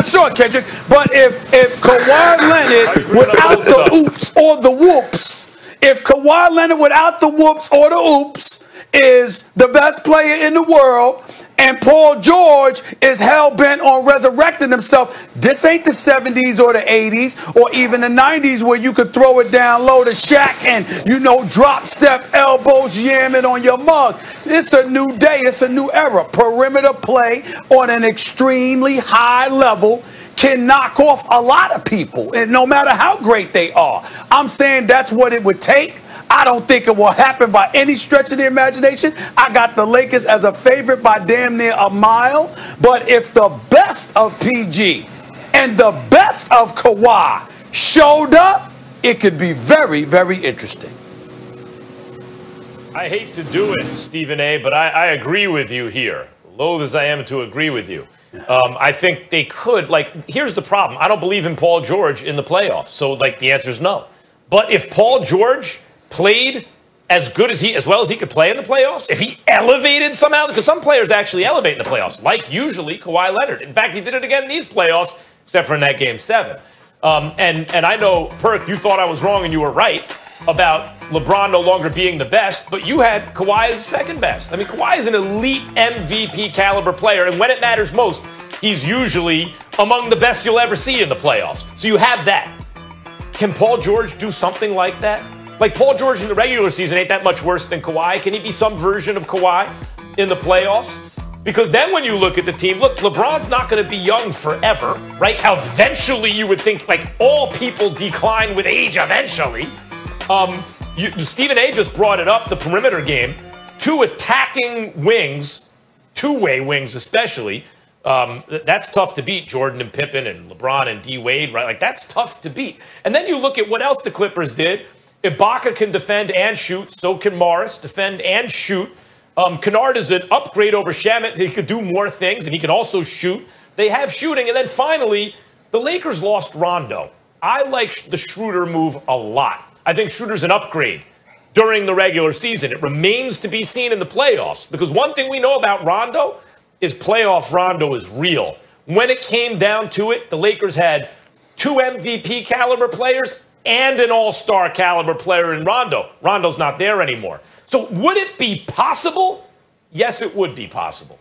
sure, Kendrick. But if Kawhi Leonard without the oops or the whoops, if Kawhi Leonard without the whoops or the oops is the best player in the world, and Paul George is hell-bent on resurrecting himself, this ain't the 70s or the 80s or even the 90s where you could throw it down low to Shaq and, drop step elbows yamming on your mug. It's a new day. It's a new era. Perimeter play on an extremely high level can knock off a lot of people, and no matter how great they are. I'm saying that's what it would take. I don't think it will happen by any stretch of the imagination. I got the Lakers as a favorite by damn near a mile. But if the best of PG and the best of Kawhi showed up, it could be very, very interesting. I hate to do it, Stephen A., but I agree with you here. Loath as I am to agree with you. I think they could. Here's the problem. I don't believe in Paul George in the playoffs. So, the answer is no. But if Paul George played as well as he could play in the playoffs, if he elevated somehow, because some players actually elevate in the playoffs, like usually Kawhi Leonard. In fact, he did it again in these playoffs, except for in that Game 7. And I know, Perk, you thought I was wrong and you were right about LeBron no longer being the best, but you had Kawhi as the second best. I mean, Kawhi is an elite MVP caliber player, and when it matters most, he's usually among the best you'll ever see in the playoffs. So you have that. Can Paul George do something like that? Paul George in the regular season ain't that much worse than Kawhi. Can he be some version of Kawhi in the playoffs? Because then when you look at the team, look, LeBron's not going to be young forever, right? Eventually you would think, all people decline with age eventually. Stephen A. just brought it up, the perimeter game. Two attacking wings, two-way wings especially, that's tough to beat, Jordan and Pippen and LeBron and D-Wade, right? That's tough to beat. And then you look at what else the Clippers did. Ibaka can defend and shoot. So can Morris, defend and shoot. Kennard is an upgrade over Shamet. He could do more things, and he can also shoot. They have shooting. And then finally, the Lakers lost Rondo. I like the Schroeder move a lot. I think Schroeder's an upgrade during the regular season. It remains to be seen in the playoffs, because one thing we know about Rondo is playoff Rondo is real. When it came down to it, the Lakers had two MVP caliber players and an all-star caliber player in Rondo. Rondo's not there anymore. So would it be possible? Yes, it would be possible.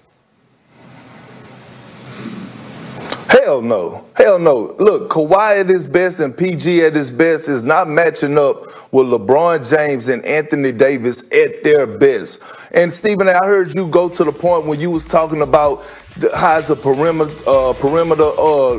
Hell no. Hell no. Look, Kawhi at his best and PG at his best is not matching up with LeBron James and Anthony Davis at their best. And, Stephen, I heard you go to the point when you was talking about how it's a perimeter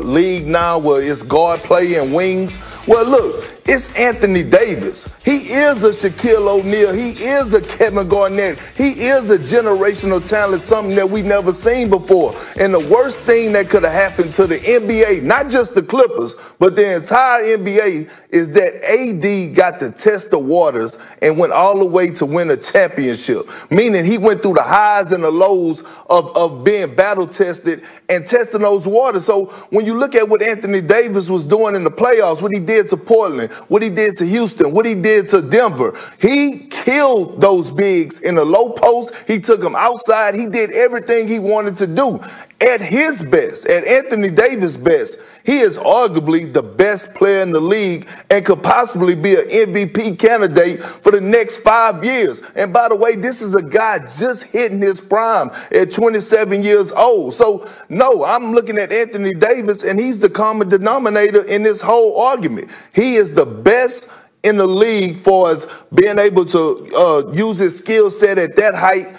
league now where it's guard play and wings. Well, look, it's Anthony Davis. He is a Shaquille O'Neal. He is a Kevin Garnett. He is a generational talent, something that we've never seen before. And the worst thing that could have happened to the NBA, not just the Clippers, but the entire NBA, is that AD got to test the waters and went all the way to win a championship, meaning he went through the highs and the lows of being battle tested and testing those waters. So when you look at what Anthony Davis was doing in the playoffs, what he did to Portland, what he did to Houston, what he did to Denver, he killed those bigs in the low post. He took them outside. He did everything he wanted to do. At his best, at Anthony Davis' best, he is arguably the best player in the league and could possibly be an MVP candidate for the next 5 years. And by the way, this is a guy just hitting his prime at 27 years old. So, no, I'm looking at Anthony Davis, and he's the common denominator in this whole argument. He is the best in the league for us being able to use his skill set at that height,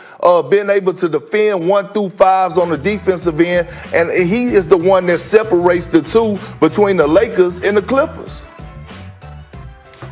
being able to defend 1 through 5s on the defensive end, and he is the one that separates the two between the Lakers and the Clippers.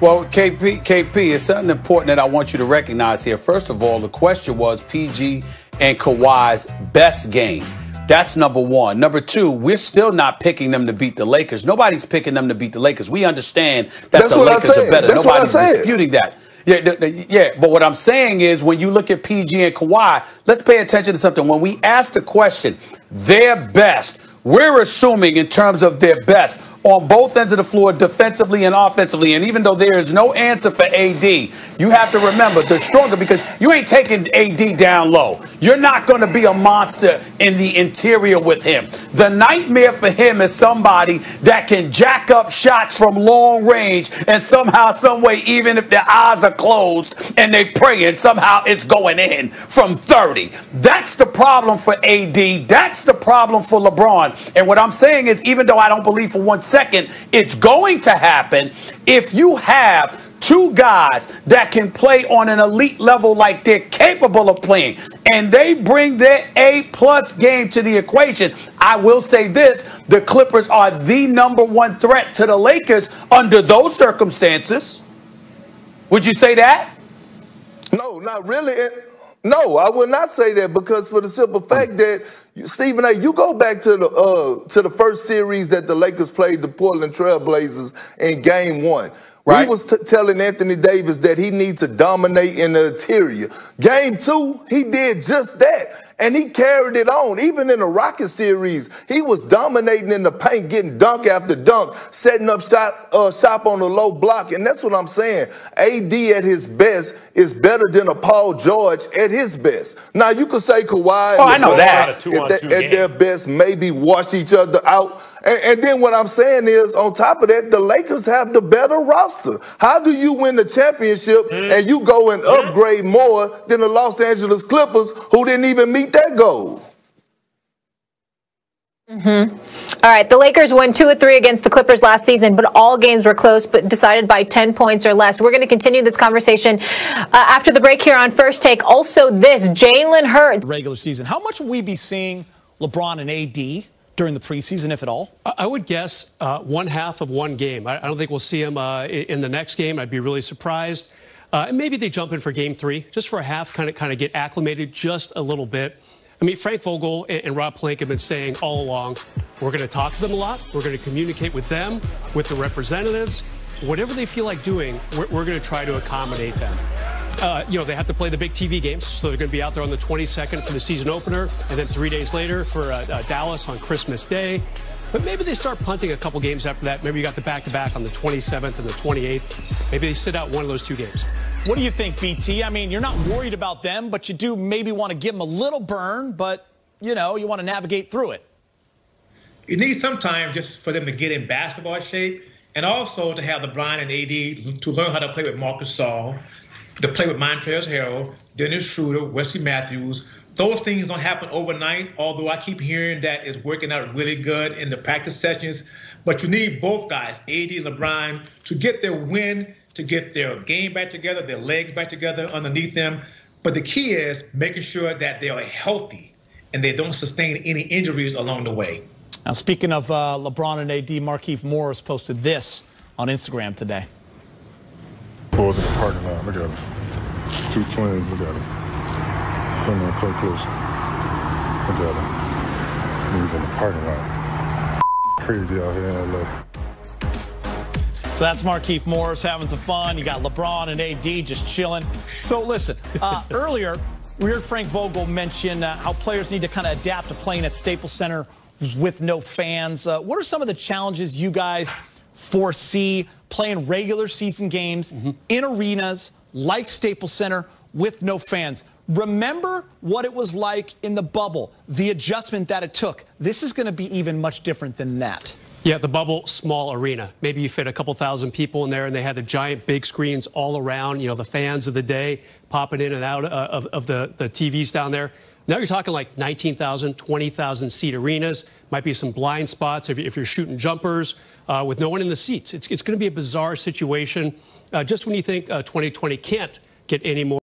Well, KP, it's something important that I want you to recognize here. First of all, the question was PG and Kawhi's best game. That's number one. Number two, we're still not picking them to beat the Lakers. Nobody's picking them to beat the Lakers. We understand that the Lakers are better. That's Nobody's disputing that. Yeah, but what I'm saying is when you look at PG and Kawhi, let's pay attention to something. When we ask the question, their best, we're assuming in terms of their best, on both ends of the floor, defensively and offensively. And even though there is no answer for AD, you have to remember the stronger, because you ain't taking AD down low. You're not going to be a monster in the interior with him. The nightmare for him is somebody that can jack up shots from long range and somehow, some way, even if their eyes are closed and they praying, somehow it's going in from 30. That's the problem for AD. That's the problem for LeBron. And what I'm saying is, even though I don't believe for 1 second it's going to happen, if you have two guys that can play on an elite level like they're capable of playing, and they bring their A+ game to the equation, I will say this: the Clippers are the #1 threat to the Lakers under those circumstances. Would you say that? No, not really. No, I would not say that, because for the simple fact that, Stephen A., you go back to the first series that the Lakers played the Portland Trail Blazers in Game 1. Right. We was telling Anthony Davis that he needs to dominate in the interior. Game 2, he did just that. And he carried it on. Even in the Rocket series, he was dominating in the paint, getting dunk after dunk, setting up shop on the low block. And that's what I'm saying. AD at his best is better than a Paul George at his best. Now, you could say Kawhi I know that. at their best maybe wash each other out. And then what I'm saying is, on top of that, the Lakers have the better roster. How do you win the championship and you go and upgrade more than the Los Angeles Clippers, who didn't even meet that goal? All right, the Lakers won 2 of 3 against the Clippers last season, but all games were close, but decided by 10 points or less. We're going to continue this conversation after the break here on First Take. Also this, Jalen Hurts. Regular season. How much will we be seeing LeBron and AD during the preseason, if at all? I would guess 1/2 of one game. I don't think we'll see him in the next game. I'd be really surprised. And maybe they jump in for Game 3, just for a half, kind of get acclimated just a little bit. I mean, Frank Vogel and Rob Pelinka have been saying all along, we're going to talk to them a lot. We're going to communicate with them, with the representatives. Whatever they feel like doing, we're going to try to accommodate them. They have to play the big TV games, so they're going to be out there on the 22nd for the season opener, and then 3 days later for Dallas on Christmas Day. But maybe they start punting a couple games after that. Maybe you got the back-to-back on the 27th and the 28th. Maybe they sit out one of those 2 games. What do you think, BT? I mean, you're not worried about them, but you do maybe want to give them a little burn, but, you want to navigate through it. You need some time just for them to get in basketball shape, and also to have LeBron and AD to learn how to play with Marcus Gasol, to play with Montrezl Harrell, Dennis Schroeder, Wesley Matthews. Those things don't happen overnight, although I keep hearing that it's working out really good in the practice sessions. But you need both guys, AD and LeBron, to get their win, to get their game back together, their legs back together underneath them. But the key is making sure that they are healthy and they don't sustain any injuries along the way. Now, speaking of LeBron and AD, Markieff Morris posted this on Instagram today. Boys in the parking lot, look at them. 2 twins, look at them. Come on, play close. Look at them. Niggas in the parking lot. Crazy out here in LA. So that's Markieff Morris having some fun. You got LeBron and AD just chilling. So listen, earlier we heard Frank Vogel mention how players need to kind of adapt to playing at Staples Center with no fans. What are some of the challenges you guys foresee playing regular season games in arenas like Staples Center with no fans? Remember what it was like in the bubble, the adjustment that it took. This is going to be even much different than that. Yeah, the bubble, small arena. Maybe you fit a couple thousand people in there, and they had the giant big screens all around, the fans of the day popping in and out of the TVs down there. Now you're talking like 19,000, 20,000 seat arenas. Might be some blind spots if you're shooting jumpers with no one in the seats. It's going to be a bizarre situation just when you think 2020 can't get any more.